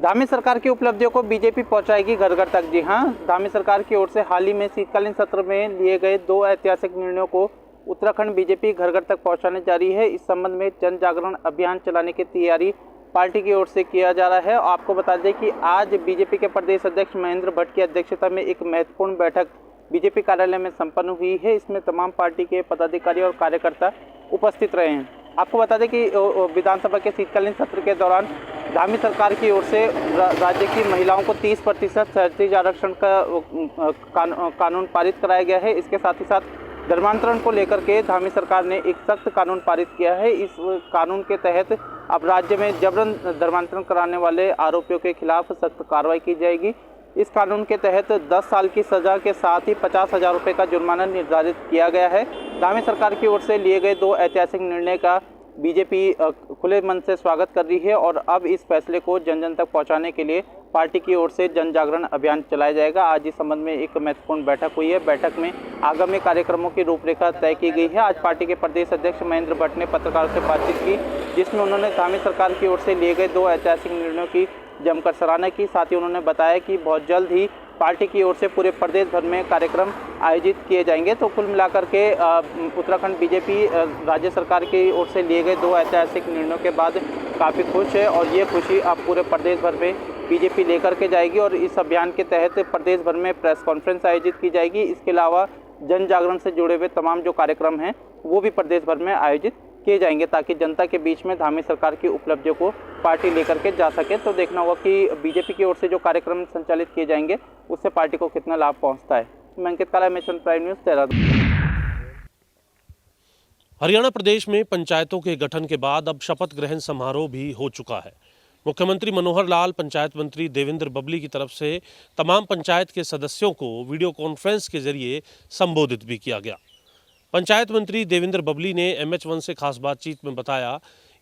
धामी सरकार की उपलब्धियों को बीजेपी पहुंचाएगी घर घर तक। जी हां, धामी सरकार की ओर से हाल ही में शीतकालीन सत्र में लिए गए 2 ऐतिहासिक निर्णयों को उत्तराखंड बीजेपी घर घर तक पहुंचाने जा रही है। इस संबंध में जन जागरण अभियान चलाने की तैयारी पार्टी की ओर से किया जा रहा है। आपको बता दें कि आज बीजेपी के प्रदेश अध्यक्ष महेंद्र भट्ट की अध्यक्षता में एक महत्वपूर्ण बैठक बीजेपी कार्यालय में संपन्न हुई है। इसमें तमाम पार्टी के पदाधिकारी और कार्यकर्ता उपस्थित रहे हैं। आपको बता दें कि विधानसभा के शीतकालीन सत्र के दौरान धामी सरकार की ओर से राज्य की महिलाओं को 30% क्षैतिज आरक्षण का कानून पारित कराया गया है। इसके साथ ही साथ धर्मांतरण को लेकर के धामी सरकार ने एक सख्त कानून पारित किया है। इस कानून के तहत अब राज्य में जबरन धर्मांतरण कराने वाले आरोपियों के खिलाफ सख्त कार्रवाई की जाएगी। इस कानून के तहत 10 साल की सजा के साथ ही 50,000 रुपये का जुर्माना निर्धारित किया गया है। धामी सरकार की ओर से लिए गए 2 ऐतिहासिक निर्णय का बीजेपी खुले मन से स्वागत कर रही है और अब इस फैसले को जन जन तक पहुंचाने के लिए पार्टी की ओर से जन जागरण अभियान चलाया जाएगा। आज इस संबंध में एक महत्वपूर्ण बैठक हुई है। बैठक में आगामी कार्यक्रमों की रूपरेखा तय की गई है। आज पार्टी के प्रदेश अध्यक्ष महेंद्र भट्ट ने पत्रकारों से बातचीत की, जिसमें उन्होंने धामी सरकार की ओर से लिए गए 2 ऐतिहासिक निर्णयों की जमकर सराहना की। साथ ही उन्होंने बताया कि बहुत जल्द ही पार्टी की ओर से पूरे प्रदेश भर में कार्यक्रम आयोजित किए जाएंगे। तो कुल मिलाकर के उत्तराखंड बीजेपी राज्य सरकार की ओर से लिए गए 2 ऐतिहासिक निर्णयों के बाद काफ़ी खुश है और ये खुशी अब पूरे प्रदेश भर में बीजेपी लेकर के जाएगी और इस अभियान के तहत प्रदेश भर में प्रेस कॉन्फ्रेंस आयोजित की जाएगी। इसके अलावा जन जागरण से जुड़े हुए तमाम जो कार्यक्रम हैं वो भी प्रदेश भर में आयोजित किए जाएंगे ताकि जनता के बीच में धामी सरकार की उपलब्धियों को पार्टी लेकर के जा सके। तो देखना होगा कि बीजेपी की ओर से जो कार्यक्रम संचालित किए जाएंगे उससे पार्टी को कितना लाभ पहुंचता है। मैं Ankit Kala, Mission Prime News, Dehradun. Haryana प्रदेश में पंचायतों के गठन के बाद अब शपथ ग्रहण समारोह भी हो चुका है। मुख्यमंत्री मनोहर लाल, पंचायत मंत्री देवेंद्र बबली की तरफ से तमाम पंचायत के सदस्यों को वीडियो कॉन्फ्रेंस के जरिए संबोधित भी किया गया। पंचायत मंत्री देवेंद्र बबली ने MH1 से खास बातचीत में बताया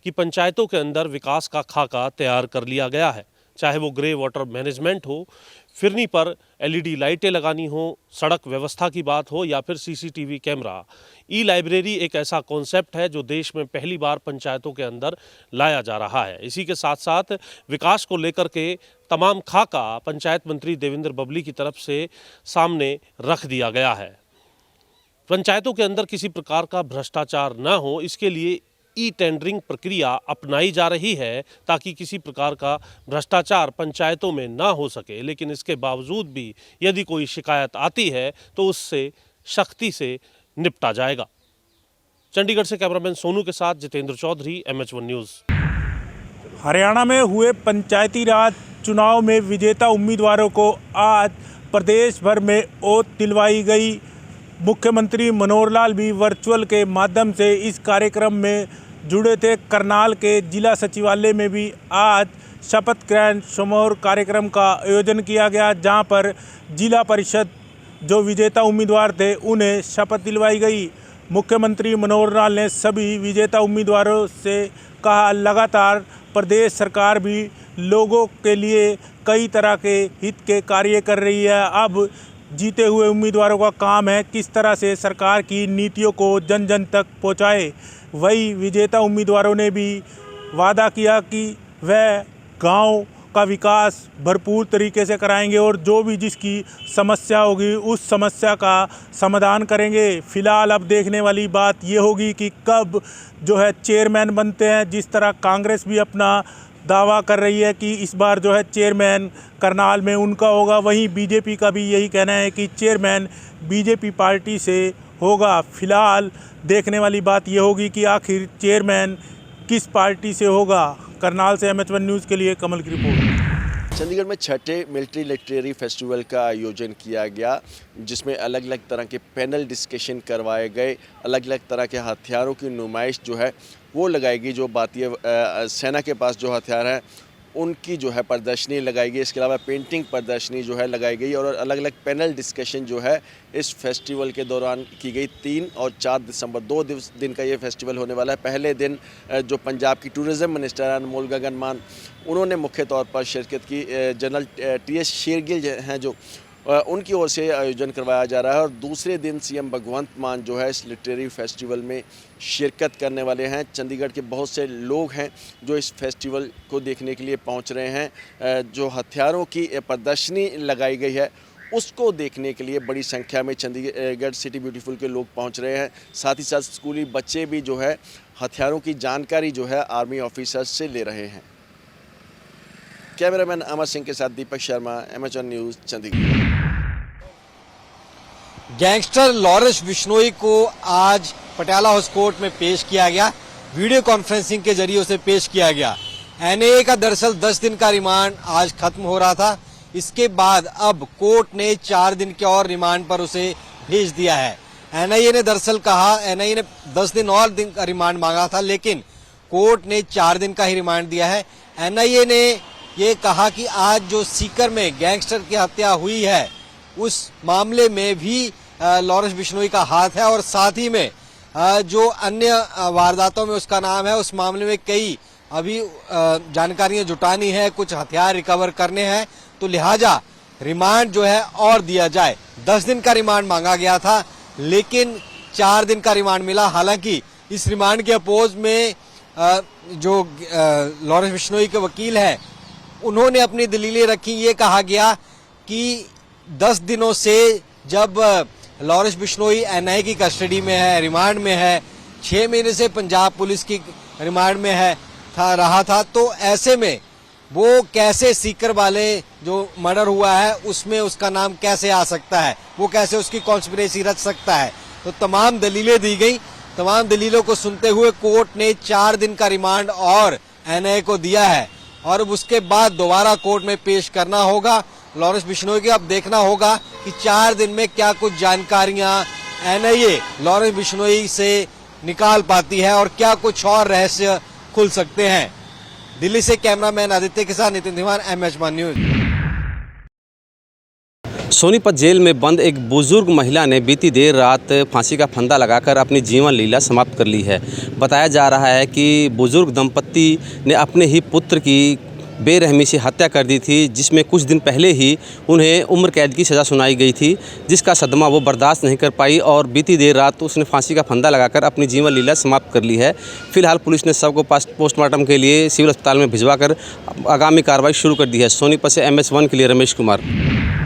कि पंचायतों के अंदर विकास का खाका तैयार कर लिया गया है, चाहे वो ग्रे वाटर मैनेजमेंट हो, फिरनी पर LED लाइटें लगानी हो, सड़क व्यवस्था की बात हो या फिर CCTV कैमरा। ई-लाइब्रेरी एक ऐसा कॉन्सेप्ट है जो देश में पहली बार पंचायतों के अंदर लाया जा रहा है। इसी के साथ साथ विकास को लेकर के तमाम खाका पंचायत मंत्री देवेंद्र बबली की तरफ से सामने रख दिया गया है। पंचायतों के अंदर किसी प्रकार का भ्रष्टाचार न हो, इसके लिए टेंडरिंग प्रक्रिया अपनाई जा रही है ताकि किसी प्रकार का भ्रष्टाचार पंचायतों में ना हो सके। लेकिन इसके बावजूद भी यदि कोई शिकायत आती है तो उससे सख्ती से निपटा जाएगा। चंडीगढ़ से कैमरामैन सोनू के साथ जितेंद्र चौधरी, MH1 न्यूज़। हरियाणा में हुए पंचायती राज चुनाव में विजेता उम्मीदवारों को आज प्रदेश भर में ओथ दिलवाई गई। मुख्यमंत्री मनोहर लाल भी वर्चुअल के माध्यम से इस कार्यक्रम में जुड़े थे। करनाल के जिला सचिवालय में भी आज शपथ ग्रहण समारोह कार्यक्रम का आयोजन किया गया, जहां पर जिला परिषद जो विजेता उम्मीदवार थे उन्हें शपथ दिलवाई गई। मुख्यमंत्री मनोहर लाल ने सभी विजेता उम्मीदवारों से कहा, लगातार प्रदेश सरकार भी लोगों के लिए कई तरह के हित के कार्य कर रही है। अब जीते हुए उम्मीदवारों का काम है किस तरह से सरकार की नीतियों को जन जन तक पहुंचाए। वही विजेता उम्मीदवारों ने भी वादा किया कि वह गांव का विकास भरपूर तरीके से कराएंगे और जो भी जिसकी समस्या होगी उस समस्या का समाधान करेंगे। फिलहाल अब देखने वाली बात ये होगी कि कब जो है चेयरमैन बनते हैं। जिस तरह कांग्रेस भी अपना दावा कर रही है कि इस बार जो है चेयरमैन करनाल में उनका होगा, वहीं बीजेपी का भी यही कहना है कि चेयरमैन बीजेपी पार्टी से होगा। फिलहाल देखने वाली बात यह होगी कि आखिर चेयरमैन किस पार्टी से होगा। करनाल से MH1 न्यूज़ के लिए कमल की रिपोर्ट। चंडीगढ़ में 6ठे मिलिट्री लिटरेरी फेस्टिवल का आयोजन किया गया, जिसमें अलग अलग तरह के पैनल डिस्कशन करवाए गए। अलग अलग तरह के हथियारों की नुमाइश जो है वो लगाएगी। जो भारतीय सेना के पास जो हथियार हैं उनकी जो है प्रदर्शनी लगाई गई। इसके अलावा पेंटिंग प्रदर्शनी जो है लगाई गई और अलग अलग पैनल डिस्कशन जो है इस फेस्टिवल के दौरान की गई। 3 और 4 दिसंबर 2 दिन का ये फेस्टिवल होने वाला है। पहले दिन जो पंजाब की टूरिज़्म मिनिस्टर अनमोल गगन मान, उन्होंने मुख्य तौर पर शिरकत की। जनरल TS शेरगिल हैं जो उनकी ओर से आयोजन करवाया जा रहा है। और दूसरे दिन सीएम भगवंत मान जो है इस लिटरेरी फेस्टिवल में शिरकत करने वाले हैं। चंडीगढ़ के बहुत से लोग हैं जो इस फेस्टिवल को देखने के लिए पहुंच रहे हैं। जो हथियारों की प्रदर्शनी लगाई गई है उसको देखने के लिए बड़ी संख्या में चंडीगढ़ सिटी ब्यूटीफुल के लोग पहुंच रहे हैं। साथ ही साथ स्कूली बच्चे भी जो है हथियारों की जानकारी जो है आर्मी ऑफिसर्स से ले रहे हैं। कैमरामैन अमर सिंह के साथ Deepak Sharma, MHN News, Chandigarh. Gangster Lawrence Bishnoi को आज पटियाला हाउस कोर्ट में पेश किया गया। वीडियो कॉन्फ्रेंसिंग के जरिए उसे पेश किया गया। एनआईए का दरअसल 10 दिन का रिमांड आज खत्म हो रहा था। इसके बाद अब कोर्ट ने 4 दिन के और रिमांड पर उसे भेज दिया है। एनआईए ने दरअसल कहा, एनआईए ने 10 दिन और दिन का रिमांड मांगा था, लेकिन कोर्ट ने 4 दिन का ही रिमांड दिया है। एनआईए ने ये कहा कि आज जो सीकर में गैंगस्टर की हत्या हुई है उस मामले में भी लॉरेंस बिश्नोई का हाथ है और साथ ही में जो अन्य वारदातों में उसका नाम है, उस मामले में कई अभी जानकारियां जुटानी है, कुछ हथियार रिकवर करने हैं, तो लिहाजा रिमांड जो है और दिया जाए। 10 दिन का रिमांड मांगा गया था लेकिन 4 दिन का रिमांड मिला। हालांकि इस रिमांड के अपोज में जो लॉरेंस बिश्नोई के वकील है उन्होंने अपनी दलीलें रखी। ये कहा गया कि 10 दिनों से जब लॉरेंस बिश्नोई एनआईए की कस्टडी में है, रिमांड में है, 6 महीने से पंजाब पुलिस की रिमांड में रहा था, तो ऐसे में वो कैसे सीकर वाले जो मर्डर हुआ है उसमें उसका नाम कैसे आ सकता है, वो कैसे उसकी कॉन्स्पिरेसी रच सकता है। तो तमाम दलीलें दी गई। तमाम दलीलों को सुनते हुए कोर्ट ने 4 दिन का रिमांड और एनआईए को दिया है और अब उसके बाद दोबारा कोर्ट में पेश करना होगा लॉरेंस बिश्नोई को। अब देखना होगा कि 4 दिन में क्या कुछ जानकारियां एनआईए लॉरेंस बिश्नोई से निकाल पाती है और क्या कुछ और रहस्य खुल सकते हैं। दिल्ली से कैमरामैन आदित्य के साथ नितिन दीवान, एमएचएन न्यूज़। सोनीपत जेल में बंद एक बुजुर्ग महिला ने बीती देर रात फांसी का फंदा लगाकर अपनी जीवन लीला समाप्त कर ली है। बताया जा रहा है कि बुजुर्ग दंपत्ति ने अपने ही पुत्र की बेरहमी से हत्या कर दी थी, जिसमें कुछ दिन पहले ही उन्हें उम्र कैद की सज़ा सुनाई गई थी, जिसका सदमा वो बर्दाश्त नहीं कर पाई और बीती देर रात उसने फांसी का फंदा लगाकर अपनी जीवन लीला समाप्त कर ली है। फिलहाल पुलिस ने शव को पोस्टमार्टम के लिए सिविल अस्पताल में भिजवाकर आगामी कार्रवाई शुरू कर दी है। सोनीपत से MS1 के लिए रमेश कुमार।